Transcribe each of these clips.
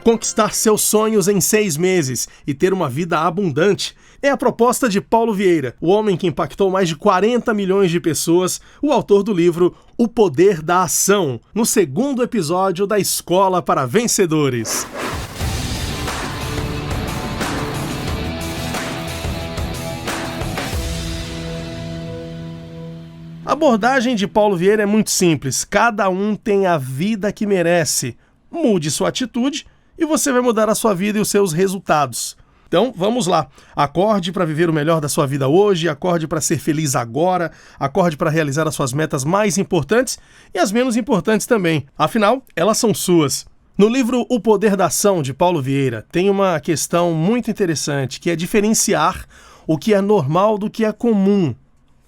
Conquistar seus sonhos em 6 meses e ter uma vida abundante é a proposta de Paulo Vieira, o homem que impactou mais de 40 milhões de pessoas, o autor do livro O Poder da Ação, no 2º episódio da Escola para Vencedores. A abordagem de Paulo Vieira é muito simples. Cada um tem a vida que merece. Mude sua atitude e você vai mudar a sua vida e os seus resultados. Então, vamos lá. Acorde para viver o melhor da sua vida hoje, acorde para ser feliz agora, acorde para realizar as suas metas mais importantes e as menos importantes também. Afinal, elas são suas. No livro O Poder da Ação, de Paulo Vieira, tem uma questão muito interessante, que é diferenciar o que é normal do que é comum.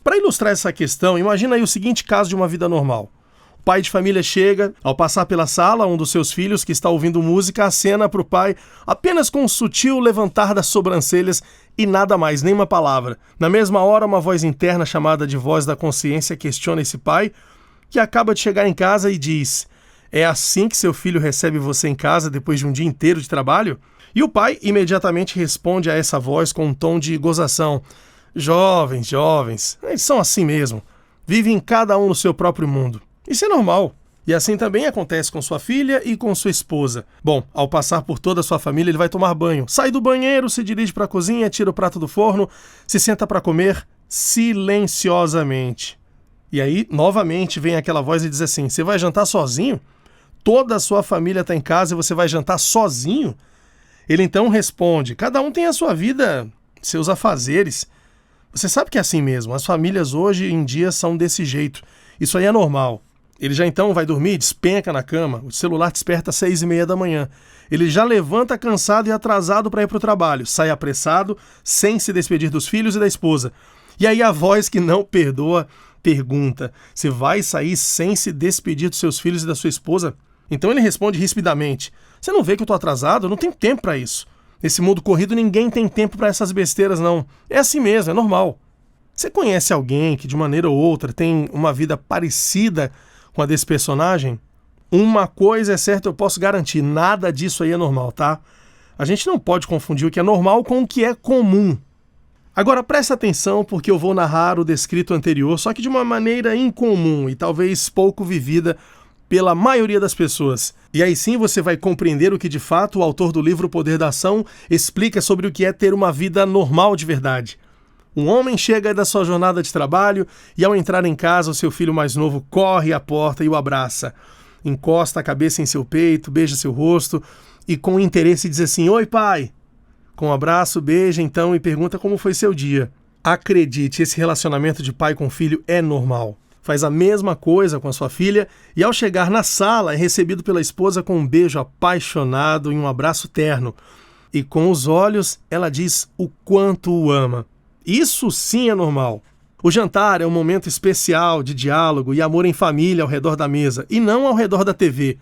Para ilustrar essa questão, imagina aí o seguinte caso de uma vida normal. O pai de família chega, ao passar pela sala, um dos seus filhos que está ouvindo música acena para o pai apenas com um sutil levantar das sobrancelhas e nada mais, nenhuma palavra. Na mesma hora, uma voz interna chamada de voz da consciência questiona esse pai, que acaba de chegar em casa e diz: "É assim que seu filho recebe você em casa depois de um dia inteiro de trabalho?" E o pai imediatamente responde a essa voz com um tom de gozação: Jovens, eles são assim mesmo. Vivem cada um no seu próprio mundo. Isso é normal. E assim também acontece com sua filha e com sua esposa. Bom, ao passar por toda a sua família, ele vai tomar banho. Sai do banheiro, se dirige para a cozinha, tira o prato do forno, se senta para comer silenciosamente. E aí, novamente, vem aquela voz e diz assim: "Você vai jantar sozinho? Toda a sua família está em casa e você vai jantar sozinho?" Ele então responde: "Cada um tem a sua vida, seus afazeres. Você sabe que é assim mesmo, as famílias hoje em dia são desse jeito. Isso aí é normal." Ele já então vai dormir, despenca na cama, o celular desperta às 6h30 da manhã. Ele já levanta cansado e atrasado para ir para o trabalho, sai apressado, sem se despedir dos filhos e da esposa. E aí a voz que não perdoa pergunta: "Você vai sair sem se despedir dos seus filhos e da sua esposa?" Então ele responde rispidamente: "Você não vê que eu estou atrasado? Eu não tenho tempo para isso. Nesse mundo corrido ninguém tem tempo para essas besteiras não. É assim mesmo, é normal." Você conhece alguém que de maneira ou outra tem uma vida parecida com a desse personagem? Uma coisa é certa, eu posso garantir: nada disso aí é normal, tá? A gente não pode confundir o que é normal com o que é comum. Agora presta atenção, porque eu vou narrar o descrito anterior, só que de uma maneira incomum e talvez pouco vivida pela maioria das pessoas. E aí sim você vai compreender o que de fato o autor do livro O Poder da Ação explica sobre o que é ter uma vida normal de verdade. Um homem chega da sua jornada de trabalho e ao entrar em casa o seu filho mais novo corre à porta e o abraça. Encosta a cabeça em seu peito, beija seu rosto e com interesse diz assim: "Oi, pai." Com um abraço, beija então e pergunta como foi seu dia. Acredite, esse relacionamento de pai com filho é normal. Faz a mesma coisa com a sua filha e ao chegar na sala é recebido pela esposa com um beijo apaixonado e um abraço terno. E com os olhos ela diz o quanto o ama. Isso sim é normal. O jantar é um momento especial de diálogo e amor em família ao redor da mesa e não ao redor da TV.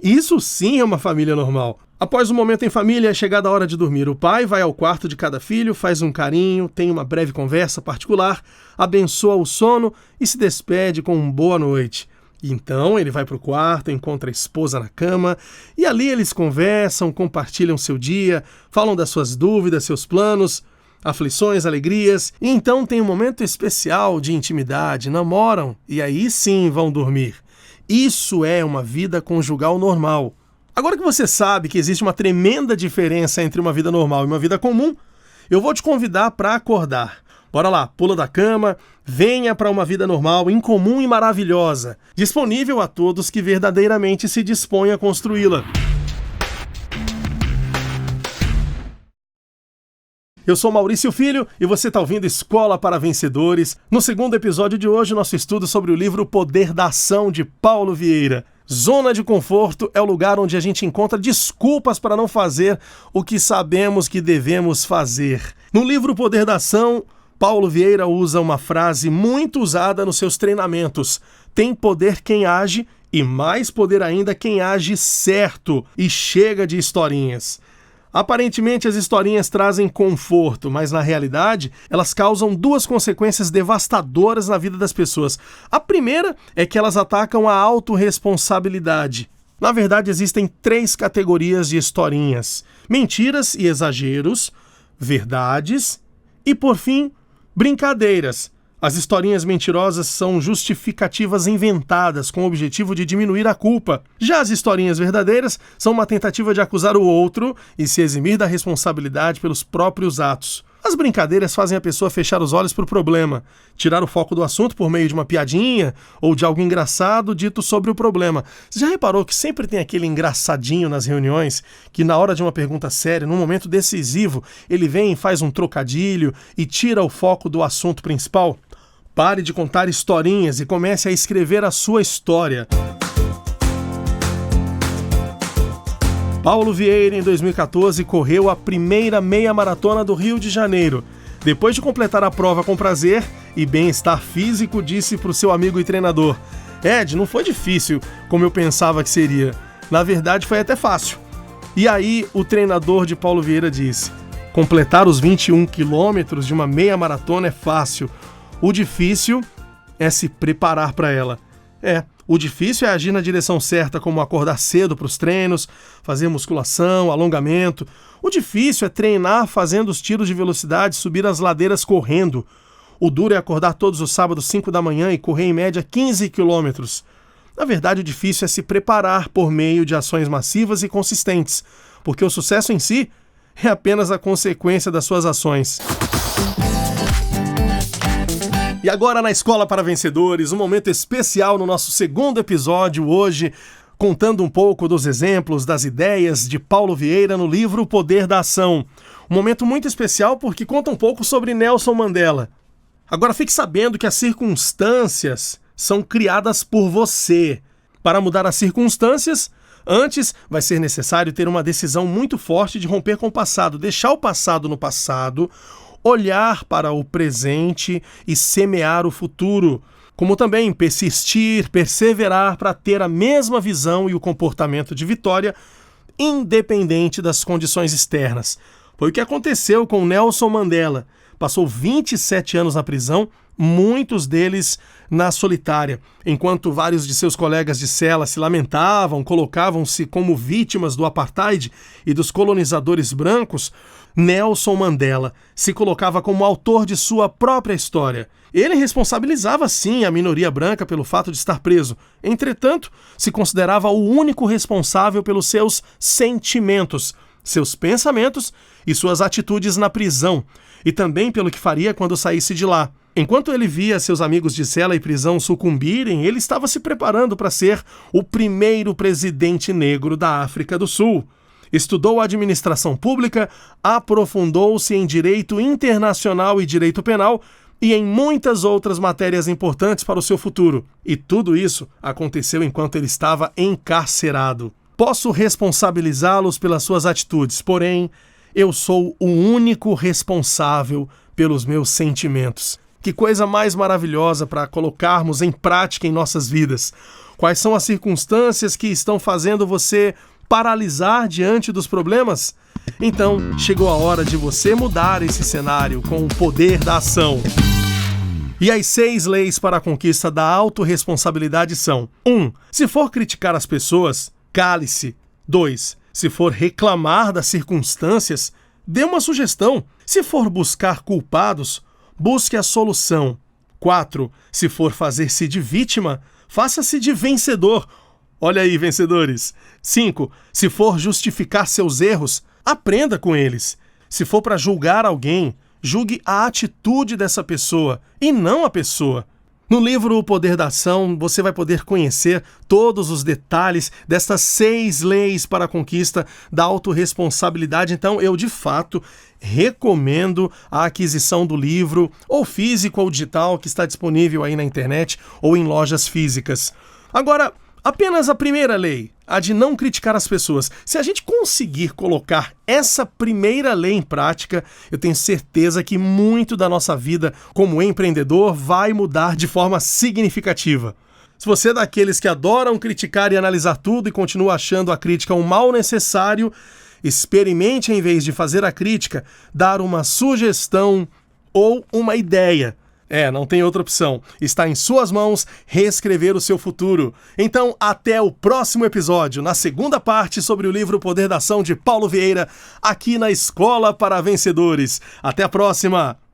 Isso sim é uma família normal. Após o momento em família, é chegada a hora de dormir. O pai vai ao quarto de cada filho, faz um carinho, tem uma breve conversa particular, abençoa o sono e se despede com um boa noite. Então ele vai para o quarto, encontra a esposa na cama e ali eles conversam, compartilham seu dia, falam das suas dúvidas, seus planos, aflições, alegrias, e então tem um momento especial de intimidade, namoram e aí sim vão dormir. Isso é uma vida conjugal normal. Agora que você sabe que existe uma tremenda diferença entre uma vida normal e uma vida comum, eu vou te convidar para acordar. Bora lá, pula da cama, venha para uma vida normal, incomum e maravilhosa, disponível a todos que verdadeiramente se dispõem a construí-la. Eu sou Maurício Filho e você está ouvindo Escola para Vencedores. No 2º episódio de hoje, nosso estudo sobre o livro O Poder da Ação, de Paulo Vieira. Zona de conforto é o lugar onde a gente encontra desculpas para não fazer o que sabemos que devemos fazer. No livro O Poder da Ação, Paulo Vieira usa uma frase muito usada nos seus treinamentos: "Tem poder quem age e mais poder ainda quem age certo." E chega de historinhas. Aparentemente as historinhas trazem conforto, mas na realidade elas causam 2 consequências devastadoras na vida das pessoas. A primeira é que elas atacam a autorresponsabilidade. Na verdade, existem 3 categorias de historinhas: mentiras e exageros, verdades e, por fim, brincadeiras. As historinhas mentirosas são justificativas inventadas com o objetivo de diminuir a culpa. Já as historinhas verdadeiras são uma tentativa de acusar o outro e se eximir da responsabilidade pelos próprios atos. As brincadeiras fazem a pessoa fechar os olhos para o problema, tirar o foco do assunto por meio de uma piadinha ou de algo engraçado dito sobre o problema. Você já reparou que sempre tem aquele engraçadinho nas reuniões que na hora de uma pergunta séria, num momento decisivo, ele vem e faz um trocadilho e tira o foco do assunto principal? Pare de contar historinhas e comece a escrever a sua história. Paulo Vieira, em 2014, correu a primeira meia maratona do Rio de Janeiro. Depois de completar a prova com prazer e bem-estar físico, disse para o seu amigo e treinador: Ed, não foi difícil como eu pensava que seria. Na verdade, foi até fácil. E aí, o treinador de Paulo Vieira disse: completar os 21 quilômetros de uma meia maratona é fácil. O difícil é se preparar para ela. O difícil é agir na direção certa, como acordar cedo para os treinos, fazer musculação, alongamento. O difícil é treinar fazendo os tiros de velocidade, subir as ladeiras correndo. O duro é acordar todos os sábados 5 da manhã e correr em média 15 quilômetros. Na verdade, o difícil é se preparar por meio de ações massivas e consistentes, porque o sucesso em si é apenas a consequência das suas ações. E agora na Escola para Vencedores, um momento especial no nosso segundo episódio hoje, contando um pouco dos exemplos, das ideias de Paulo Vieira no livro O Poder da Ação. Um momento muito especial porque conta um pouco sobre Nelson Mandela. Agora fique sabendo que as circunstâncias são criadas por você. Para mudar as circunstâncias, antes vai ser necessário ter uma decisão muito forte de romper com o passado, deixar o passado no passado, olhar para o presente e semear o futuro, como também persistir, perseverar para ter a mesma visão e o comportamento de vitória, independente das condições externas. Foi o que aconteceu com Nelson Mandela. Passou 27 anos na prisão, muitos deles na solitária. Enquanto vários de seus colegas de cela se lamentavam, colocavam-se como vítimas do apartheid e dos colonizadores brancos, Nelson Mandela se colocava como autor de sua própria história. Ele responsabilizava, sim, a minoria branca pelo fato de estar preso. Entretanto, se considerava o único responsável pelos seus sentimentos, seus pensamentos e suas atitudes na prisão, e também pelo que faria quando saísse de lá. Enquanto ele via seus amigos de cela e prisão sucumbirem, ele estava se preparando para ser o primeiro presidente negro da África do Sul. Estudou administração pública, aprofundou-se em direito internacional e direito penal e em muitas outras matérias importantes para o seu futuro. E tudo isso aconteceu enquanto ele estava encarcerado. Posso responsabilizá-los pelas suas atitudes, porém, eu sou o único responsável pelos meus sentimentos. Que coisa mais maravilhosa para colocarmos em prática em nossas vidas. Quais são as circunstâncias que estão fazendo você paralisar diante dos problemas? Então, chegou a hora de você mudar esse cenário com o poder da ação. E as 6 leis para a conquista da autorresponsabilidade são: 1. Se for criticar as pessoas, cale-se. 2. Se for reclamar das circunstâncias, dê uma sugestão. Se for buscar culpados, busque a solução. 4. Se for fazer-se de vítima, faça-se de vencedor. Olha aí, vencedores. 5. Se for justificar seus erros, aprenda com eles. Se for para julgar alguém, julgue a atitude dessa pessoa e não a pessoa. No livro O Poder da Ação, você vai poder conhecer todos os detalhes destas 6 leis para a conquista da autorresponsabilidade. Então, eu, de fato, recomendo a aquisição do livro, ou físico ou digital, que está disponível aí na internet ou em lojas físicas. Agora, apenas a primeira lei, a de não criticar as pessoas. Se a gente conseguir colocar essa primeira lei em prática, eu tenho certeza que muito da nossa vida como empreendedor vai mudar de forma significativa. Se você é daqueles que adoram criticar e analisar tudo e continua achando a crítica um mal necessário, experimente, em vez de fazer a crítica, dar uma sugestão ou uma ideia. Não tem outra opção. Está em suas mãos reescrever o seu futuro. Então, até o próximo episódio, na segunda parte sobre o livro Poder da Ação de Paulo Vieira, aqui na Escola para Vencedores. Até a próxima!